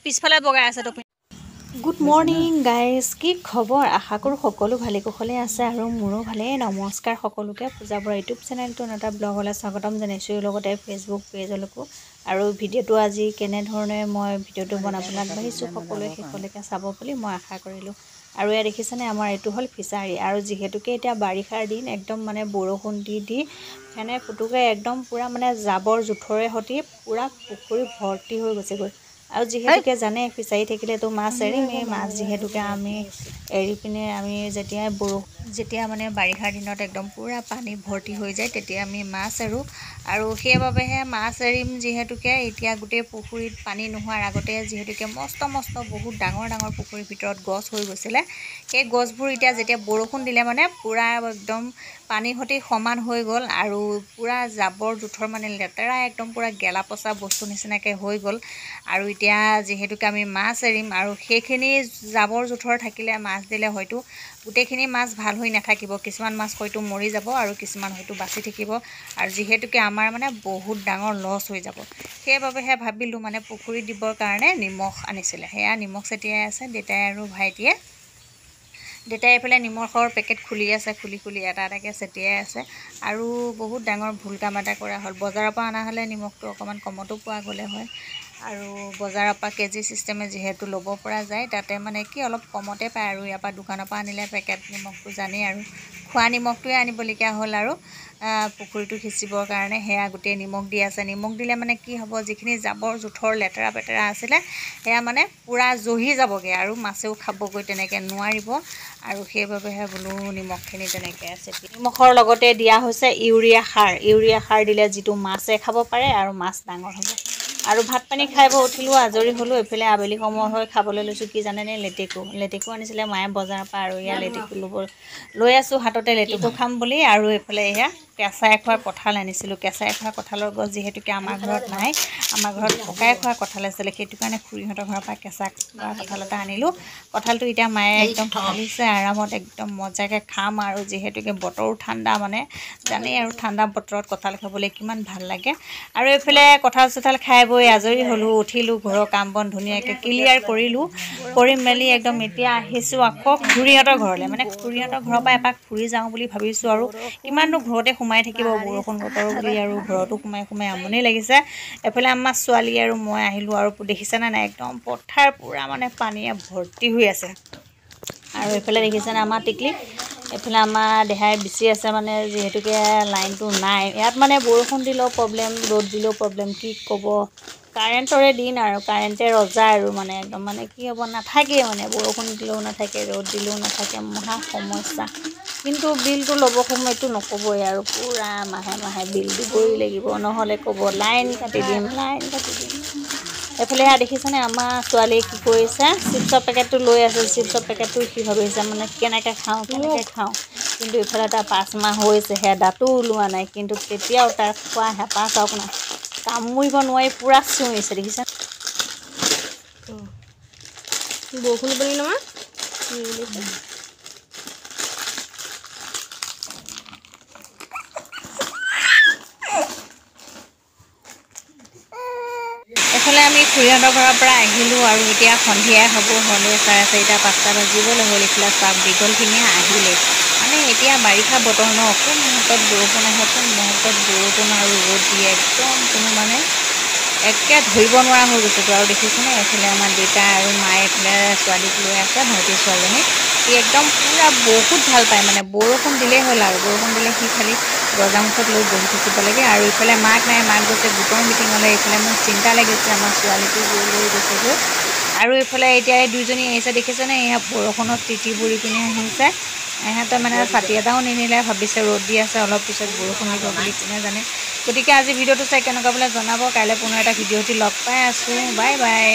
পিছফালে বগাই আছে তো। গুড মৰ্ণিং গাইজ, কি খবৰ? আশা কৰোঁ সকলো ভালে কুশলে আছে আৰু মোৰো ভালেই। নমস্কাৰ সকলোকে, পূজা বৰা ইউটিউব চেনেলটো এটা ব্লগলৈ স্বাগতম জনাইছোঁ, লগতে ফেচবুক পেজলৈকো। আৰু ভিডিঅ'টো আজি কেনেধৰণে মই ভিডিঅ'টো বনাবলৈ আগবাঢ়িছোঁ সকলোৱে শেষলৈকে চাব বুলি মই আশা কৰিলোঁ। আৰু এয়া দেখিছেনে, আমাৰ এইটো হ'ল ফিচাৰী। আৰু যিহেতুকে এতিয়া বাৰিষাৰ দিন, একদম মানে বৰষুণ দি ফেনে ফুটুকে একদম পূৰা মানে জাবৰ জোঁথৰে সৈতে পূৰা পুখুৰী ভৰ্তি হৈ গৈছেগৈ। আৰু যিহেতুকে জানে ফিচাৰী থাকিলেতো মাছ এৰিমেই, মাছ যিহেতুকে আমি এৰি পিনে আমি যেতিয়া মানে বাৰিষাৰ দিনত একদম পূৰা পানী ভৰ্তি হৈ যায় তেতিয়া আমি মাছ এৰোঁ। আৰু সেইবাবেহে মাছ এৰিম, যিহেতুকে এতিয়া গোটেই পুখুৰীত পানী নোহোৱাৰ আগতে যিহেতুকে মস্ত বহুত ডাঙৰ পুখুৰীৰ ভিতৰত গছ হৈ গৈছিলে। সেই গছবোৰ এতিয়া যেতিয়া বৰষুণ দিলে মানে পূৰা একদম পানীৰ সৈতে সমান হৈ গ'ল আৰু পূৰা জাবৰ জোঁথৰ মানে লেতেৰা একদম পূৰা গেলা পচা বস্তু নিচিনাকৈ হৈ গ'ল। আৰু এতিয়া যিহেতুকে আমি মাছ এৰিম আৰু সেইখিনি জাবৰ জোঁথৰ থাকিলে মাছ দিলে হয়তো গোটেইখিনি মাছ ভাল হৈ নাথাকিব, কিছুমান মাছ হয়তো মৰি যাব আৰু কিছুমান হয়তো বাচি থাকিব। আৰু যিহেতুকে আমাৰ মানে বহুত ডাঙৰ লছ হৈ যাব, সেইবাবেহে ভাবিলোঁ মানে পুখুৰীত দিবৰ কাৰণে নিমখ আনিছিলে। সেয়া নিমখ ছটিয়াই আছে দেউতাই আৰু ভাইটিয়ে। দেউতাই এইফালে নিমখৰ পেকেট খুলি আছে, খুলি এটা এটাকৈ ছটিয়াই আছে। আৰু বহুত ডাঙৰ ভুল কাম এটা কৰা হ'ল। বজাৰৰ পৰা অনা হ'লে নিমখটো অকণমান কমতো পোৱা গ'লে হয়। আৰু বজাৰৰ পৰা কেজি চিষ্টেমে যিহেতু ল'ব পৰা যায়, তাতে মানে কি অলপ কমতে পায়। আৰু ইয়াৰ পৰা দোকানৰ পৰা আনিলে পেকেট নিমখটো জানেই আৰু খোৱা নিমখটোৱে আনিবলগীয়া হ'ল। আৰু পুখুৰীটো সিঁচিবৰ কাৰণে সেয়া গোটেই নিমখ দি আছে। নিমখ দিলে মানে কি হ'ব, যিখিনি জাবৰ জোঁথৰ লেতেৰা পেতেৰা আছিলে সেয়া মানে পূৰা জহি যাবগৈ আৰু মাছেও খাবগৈ, তেনেকৈ নোৱাৰিব। আৰু সেইবাবেহে বোলো নিমখখিনি তেনেকৈ আছে। নিমখৰ লগতে দিয়া হৈছে ইউৰিয়া সাৰ দিলে যিটো মাছে খাব পাৰে আৰু মাছ ডাঙৰ হ'ব। আৰু ভাত পানী খাই বৈ উঠিলোঁ, আজৰি হ'লোঁ। এইফালে আবেলি সময় হৈ খাবলৈ লৈছোঁ কি জানেনে, লেটেকু আনিছিলে মায়ে বজাৰৰ পৰা। আৰু এয়া লেটেকু লৈ আছোঁ হাততে, লেটেকু খাম বুলি। আৰু এইফালে এয়া কেঁচাই খোৱা কঁঠাল আনিছিলোঁ। কেঁচাই খোৱা কঁঠালৰ গছ যিহেতুকে আমাৰ ঘৰত নাই, আমাৰ ঘৰত পকাই খোৱা কঁঠাল আছিলে, সেইটো কাৰণে খুৰীহঁতৰ ঘৰৰ পৰা কেঁচা খোৱা কঁঠাল এটা আনিলোঁ। কঁঠালটো এতিয়া মায়ে একদম ফালিছে, আৰামত একদম মজাকৈ খাম। আৰু যিহেতুকে বতৰো ঠাণ্ডা, মানে জানেই আৰু ঠাণ্ডা বতৰত কঁঠাল খাবলৈ কিমান ভাল লাগে। আৰু এইফালে কঁঠাল চঠাল খাই বৈ আজৰি হ'লোঁ, উঠিলোঁ, ঘৰৰ কাম বন ধুনীয়াকৈ ক্লিয়াৰ কৰিলোঁ। কৰি মেলি একদম এতিয়া আহিছোঁ আকৌ খুৰীহঁতৰ ঘৰলৈ। মানে খুৰীহঁতৰ ঘৰৰ পৰা এপাক ফুৰি যাওঁ বুলি ভাবিছোঁ। আৰু কিমাননো ঘৰতে সোমাই থাকিব, বৰষুণ বতৰ বুলি আৰু ঘৰতো সোমাই আমনি লাগিছে। এফালে আমাৰ ছোৱালী আৰু মই আহিলোঁ। আৰু দেখিছেনে নাই, একদম পথাৰ পূৰা মানে পানীয়ে ভৰ্তি হৈ আছে। আৰু এইফালে দেখিছেনে আমাৰ টিকলি, এইফালে আমাৰ দেহাই বিচি আছে। মানে যিহেতুকে লাইনটো নাই ইয়াত, মানে বৰষুণ দিলেও প্ৰব্লেম, ৰ'দ দিলেও প্ৰব্লেম, কি ক'ব। কাৰেণ্টৰে দিন আৰু কাৰেণ্টে ৰজা আৰু মানে একদম মানে কি হ'ব, নাথাকেই মানে বৰষুণ দিলেও নাথাকে, ৰ'দ দিলেও নাথাকে, মহা সমস্যা। কিন্তু বিলটো ল'ব সময়তো নক'বই আৰু পূৰা মাহে বিল দিবই লাগিব, নহ'লে ক'ব লাইন কাটি দিম। এইফালে সেয়া দেখিছেনে, আমাৰ ছোৱালীয়ে কি কৰিছে, চিপছৰ পেকেটটো লৈ আছে। চিপছৰ পেকেটটো সি ভাবিছে মানে কেনেকৈ খাওঁ। কিন্তু ইফালে তাৰ 5 মাহ হৈছেহে, দাঁতো ওলোৱা নাই, কিন্তু তেতিয়াও তাৰ খোৱা হেঁপাহ চাওক না, কামুৰিব নোৱাৰি পূৰা চিঞৰিছে, দেখিছে। বৰষুণ বুলি নহয় এইফালে আমি খুৰীহঁতৰ ঘৰৰ পৰা আহিলোঁ। আৰু এতিয়া সন্ধিয়াই হ'লে 4:30 5টা বাজিবলৈ হ'ল। এইফালে চাওক দীঘলখিনিয়ে আহিলে। মানে এতিয়া বাৰিষা বতৰ ন, কোন মুহূৰ্তত বৰষুণ আহে, কোন মুহূৰ্তত বৰষুণ আৰু ৰ'দ দিয়ে, একদম কোনো মানে একে ধৰিব নোৱাৰা হৈ গৈছেতো। আৰু দেখিছেনে, এইফালে আমাৰ দেউতা আৰু মায়ে এইফালে ছোৱালীক লৈ আছে, ভাইটিৰ ছোৱালীজনী। সি একদম পূৰা বহুত ভাল পায়, মানে বৰষুণ দিলেই হ'ল আৰু বৰষুণ দিলে সি খালি দৰ্জা মুখত লৈ বহি থাকিব লাগে। আৰু ইফালে মাক নাই, মাক গৈছে গোটৰ মিটিঙলৈ। এইফালে মোৰ চিন্তা লাগিছে, আমাৰ ছোৱালীকো লৈ গৈছেগৈ। আৰু এইফালে এতিয়া এই দুইজনী আহিছে, দেখিছেনে, এয়া বৰষুণত তিতি বুৰি পিনে আহিছে। ইহঁতে মানে ছাতি এটাও নিনিলে, ভাবিছে ৰ'দ দি আছে, অলপ পিছত বৰষুণ দিব বুলি, কোনে জানে। গতিকে আজি ভিডিঅ'টো চাই কেনেকুৱা বোলে জনাব। কাইলৈ পুনৰ এটা ভিডিঅ'টি লগ পাই আছোঁ। Bye bye.